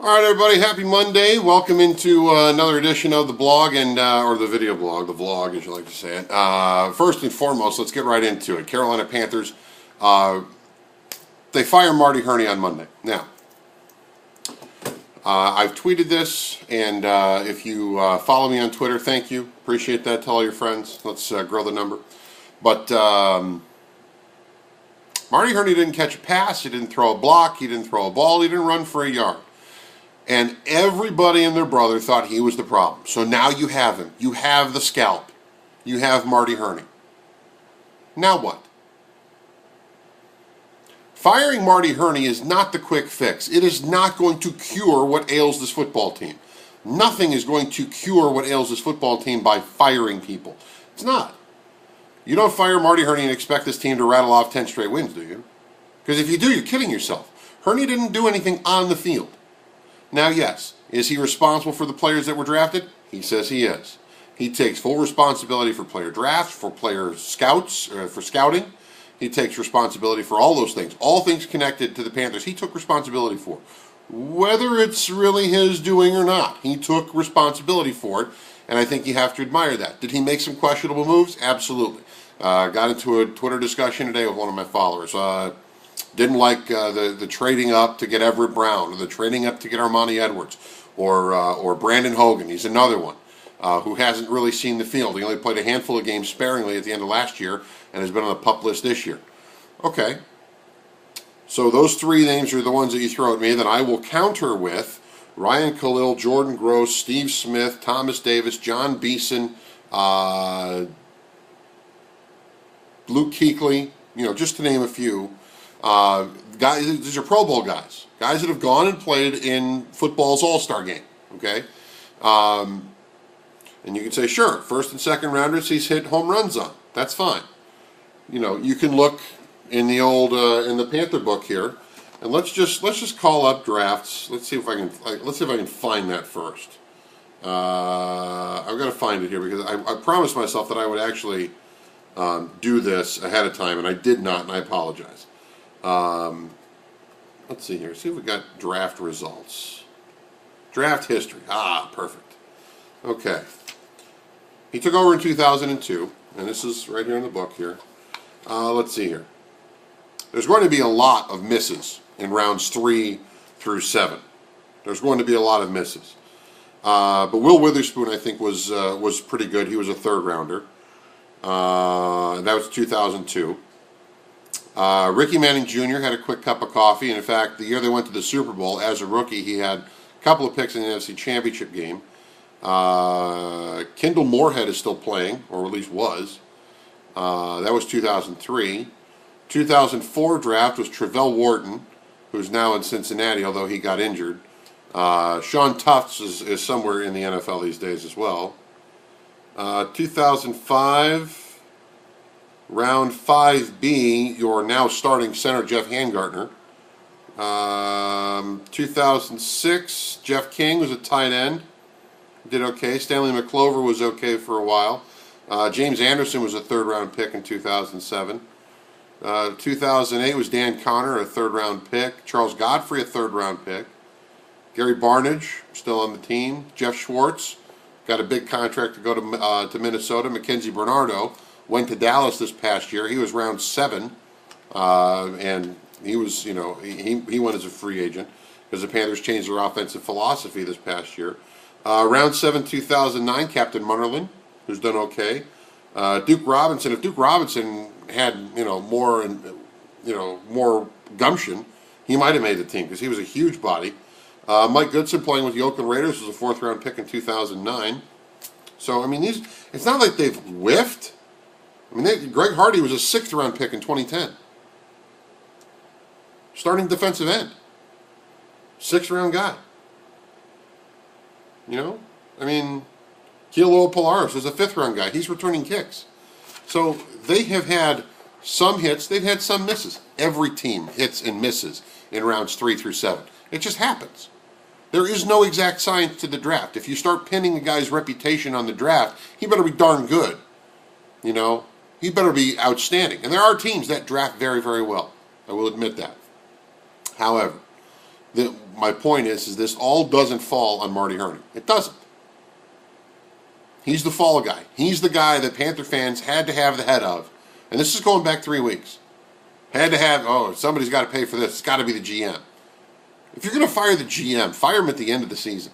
All right, everybody. Happy Monday. Welcome into another edition of the blog or the video blog, the vlog, as you like to say it. First and foremost, let's get right into it. Carolina Panthers. They fire Marty Hurney on Monday. Now, I've tweeted this, and if you follow me on Twitter, thank you. Appreciate that. Tell all your friends. Let's grow the number. But Marty Hurney didn't catch a pass. He didn't throw a block. He didn't throw a ball. He didn't run for a yard. And everybody and their brother thought he was the problem. So now you have him. You have the scalp. You have Marty Hurney. Now what? Firing Marty Hurney is not the quick fix. It is not going to cure what ails this football team. Nothing is going to cure what ails this football team by firing people. It's not. You don't fire Marty Hurney and expect this team to rattle off 10 straight wins, do you? Because if you do, you're kidding yourself. Hurney didn't do anything on the field. Now, yes, is he responsible for the players that were drafted? He says he is. He takes full responsibility for player drafts, for player scouts, for scouting. He takes responsibility for all those things. All things connected to the Panthers, he took responsibility for. Whether it's really his doing or not, he took responsibility for it, and I think you have to admire that. Did he make some questionable moves? Absolutely. Got into a Twitter discussion today with one of my followers. Didn't like the trading up to get Everett Brown, or the trading up to get Armani Edwards, or Brandon Hogan. He's another one who hasn't really seen the field. He only played a handful of games sparingly at the end of last year and has been on the PUP list this year. Okay. So those three names are the ones that you throw at me. Then I will counter with Ryan Khalil, Jordan Gross, Steve Smith, Thomas Davis, John Beeson, Luke Kuechly, just to name a few. Guys, these are Pro Bowl guys that have gone and played in football's All-Star game. Okay, and you can say, sure, first and second rounders he's hit home runs on. That's fine. You can look in the old in the Panther book here, and let's just call up drafts. Let's see if I can find that first. I've got to find it here because I promised myself that I would actually do this ahead of time, and I did not, and I apologize. Let's see here. See if we got draft results. Draft history. Perfect. Okay. He took over in 2002, and this is right here in the book here. Let's see here. There's going to be a lot of misses in rounds 3 through 7. There's going to be a lot of misses. But Will Witherspoon, I think, was pretty good. He was a third rounder. That was 2002. Ricky Manning Jr. had a quick cup of coffee, and in fact, the year they went to the Super Bowl, as a rookie, he had a couple of picks in the NFC Championship game. Kendall Moorhead is still playing, or at least was. That was 2003. 2004 draft was Travell Wharton, who's now in Cincinnati, although he got injured. Sean Tufts is somewhere in the NFL these days as well. 2005... Round 5B, your now starting center, Jeff Hangartner. 2006, Jeff King was a tight end. Did okay. Stanley McClover was okay for a while. James Anderson was a third-round pick in 2007. 2008 was Dan Connor, a third-round pick. Charles Godfrey, a third-round pick. Gary Barnidge, still on the team. Jeff Schwartz, got a big contract to go to Minnesota. Mackenzie Bernardo went to Dallas this past year. He was round 7, and he was, he went as a free agent because the Panthers changed their offensive philosophy this past year. Round 7, 2009, Captain Munnerlyn, who's done okay. Duke Robinson. If Duke Robinson had, more gumption, he might have made the team because he was a huge body. Mike Goodson playing with the Oakland Raiders was a 4th-round pick in 2009. So, it's not like they've whiffed. Greg Hardy was a 6th-round pick in 2010. Starting defensive end. 6th-round guy. Kilo Polaris was a 5th-round guy. He's returning kicks. So they have had some hits. They've had some misses. Every team hits and misses in rounds 3 through 7. It just happens. There is no exact science to the draft. If you start pinning a guy's reputation on the draft, he better be darn good. He better be outstanding. And there are teams that draft very, very well. I will admit that. However, my point is this all doesn't fall on Marty Hurney. It doesn't. He's the fall guy. He's the guy that Panther fans had to have the head of. And this is going back 3 weeks. Had to have, somebody's got to pay for this. It's got to be the GM. If you're going to fire the GM, fire him at the end of the season.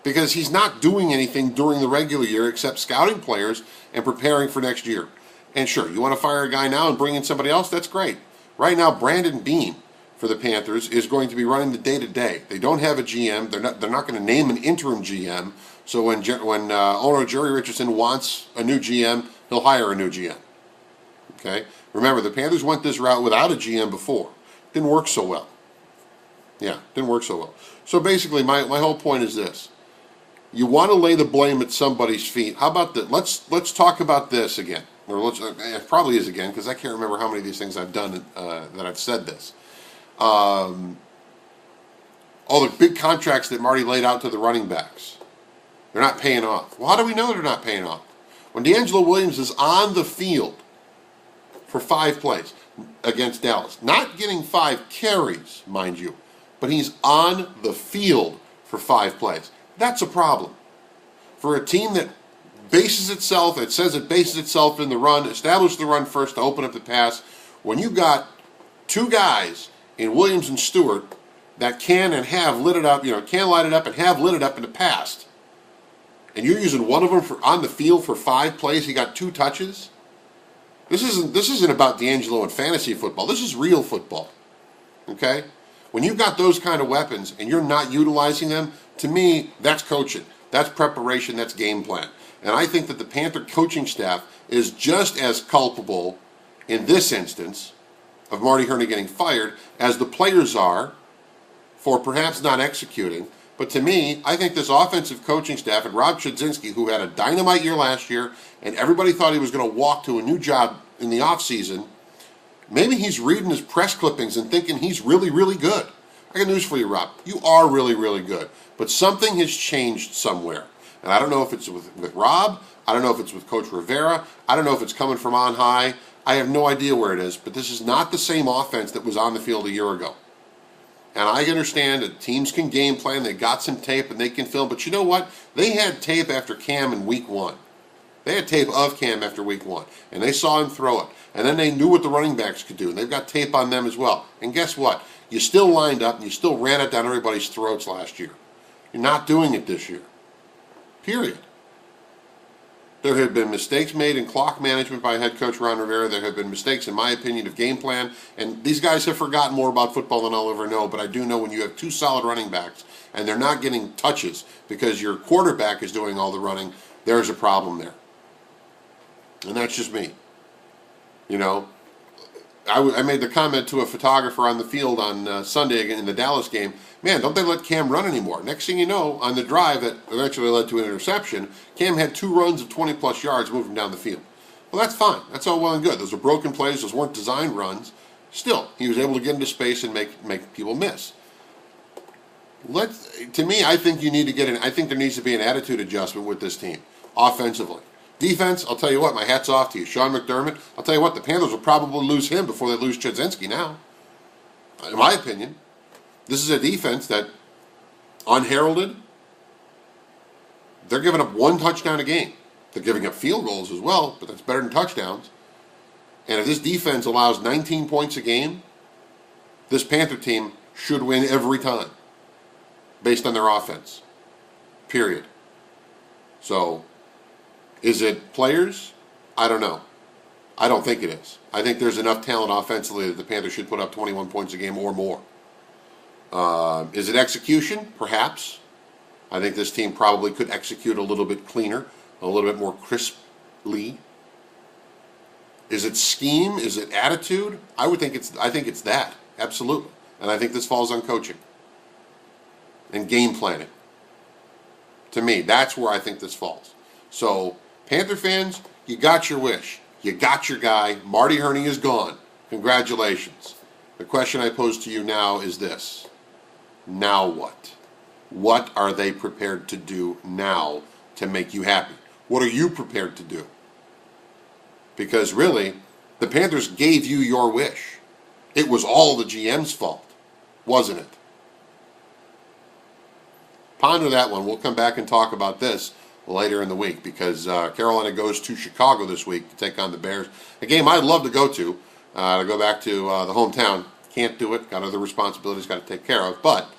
Because he's not doing anything during the regular year except scouting players and preparing for next year. And sure, you want to fire a guy now and bring in somebody else? That's great. Right now, Brandon Beane for the Panthers is going to be running the day-to-day. They don't have a GM. They're not going to name an interim GM. So when owner Jerry Richardson wants a new GM, he'll hire a new GM. Okay? Remember, the Panthers went this route without a GM before. Didn't work so well. Yeah, didn't work so well. So basically, my whole point is this. You want to lay the blame at somebody's feet. How about that? Let's talk about this again. Or it probably is again, because I can't remember how many of these things I've done that I've said this. All the big contracts that Marty laid out to the running backs. They're not paying off. Well, how do we know they're not paying off? When DeAngelo Williams is on the field for 5 plays against Dallas, not getting 5 carries, mind you, but he's on the field for 5 plays. That's a problem. For a team that bases itself, it says it bases itself in the run, establish the run first to open up the pass, when you've got 2 guys in Williams and Stewart that can and have lit it up, can light it up and have lit it up in the past, and you're using one of them on the field for 5 plays, he got 2 touches. This isn't about DeAngelo and fantasy football. This is real football. Okay? When you've got those kind of weapons and you're not utilizing them, to me, that's coaching. That's preparation. That's game plan. And I think that the Panther coaching staff is just as culpable in this instance of Marty Hurney getting fired as the players are for perhaps not executing. But to me, I think this offensive coaching staff and Rob Chudzinski, who had a dynamite year last year and everybody thought he was going to walk to a new job in the offseason, maybe he's reading his press clippings and thinking he's really, really good. I got news for you, Rob. You are really, really good. But something has changed somewhere. And I don't know if it's with Rob. I don't know if it's with Coach Rivera. I don't know if it's coming from on high. I have no idea where it is. But this is not the same offense that was on the field a year ago. And I understand that teams can game plan. They got some tape and they can film. But you know what? They had tape after Cam in week 1. They had tape of Cam after week 1. And they saw him throw it. And then they knew what the running backs could do. And they've got tape on them as well. And guess what? You still lined up and you still ran it down everybody's throats last year. You're not doing it this year. Period. There have been mistakes made in clock management by head coach Ron Rivera. There have been mistakes, in my opinion, of game plan. And these guys have forgotten more about football than I'll ever know. But I do know when you have 2 solid running backs and they're not getting touches because your quarterback is doing all the running, there's a problem there. And that's just me. I made the comment to a photographer on the field on Sunday in the Dallas game, man, don't they let Cam run anymore? Next thing you know, on the drive that eventually led to an interception, Cam had 2 runs of 20-plus yards moving down the field. Well, that's fine. That's all well and good. Those are broken plays. Those weren't designed runs. Still, he was able to get into space and make people miss. To me, I think I think there needs to be an attitude adjustment with this team, offensively. Defense, I'll tell you what, my hat's off to you. Sean McDermott, I'll tell you what, the Panthers will probably lose him before they lose Chudzinski now. In my opinion, this is a defense that, unheralded, they're giving up 1 touchdown a game. They're giving up field goals as well, but that's better than touchdowns. And if this defense allows 19 points a game, this Panther team should win every time, based on their offense. Period. So, is it players? I don't know. I don't think it is. I think there's enough talent offensively that the Panthers should put up 21 points a game or more. Is it execution? Perhaps. I think this team probably could execute a little bit cleaner, a little bit more crisply. Is it scheme? Is it attitude? I think it's that. Absolutely. And I think this falls on coaching and game planning. To me, that's where I think this falls. So, Panther fans, you got your wish. You got your guy. Marty Hurney is gone. Congratulations. The question I pose to you now is this. Now what? What are they prepared to do now to make you happy? What are you prepared to do? Because really, the Panthers gave you your wish. It was all the GM's fault, wasn't it? Ponder that one. We'll come back and talk about this later in the week because Carolina goes to Chicago this week to take on the Bears. A game I'd love to to go back to the hometown. Can't do it. Got other responsibilities got to take care of. But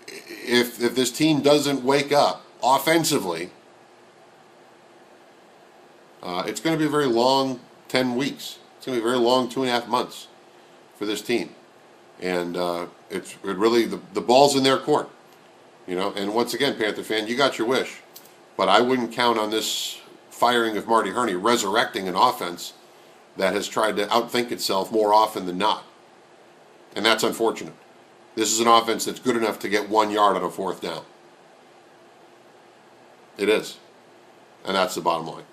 if this team doesn't wake up offensively, it's going to be a very long 10 weeks. It's going to be a very long 2.5 months for this team. And it really, the ball's in their court. You know, and once again, Panther fan, you got your wish. But I wouldn't count on this firing of Marty Hurney resurrecting an offense that has tried to outthink itself more often than not. And that's unfortunate. This is an offense that's good enough to get 1 yard on a 4th down. It is. And that's the bottom line.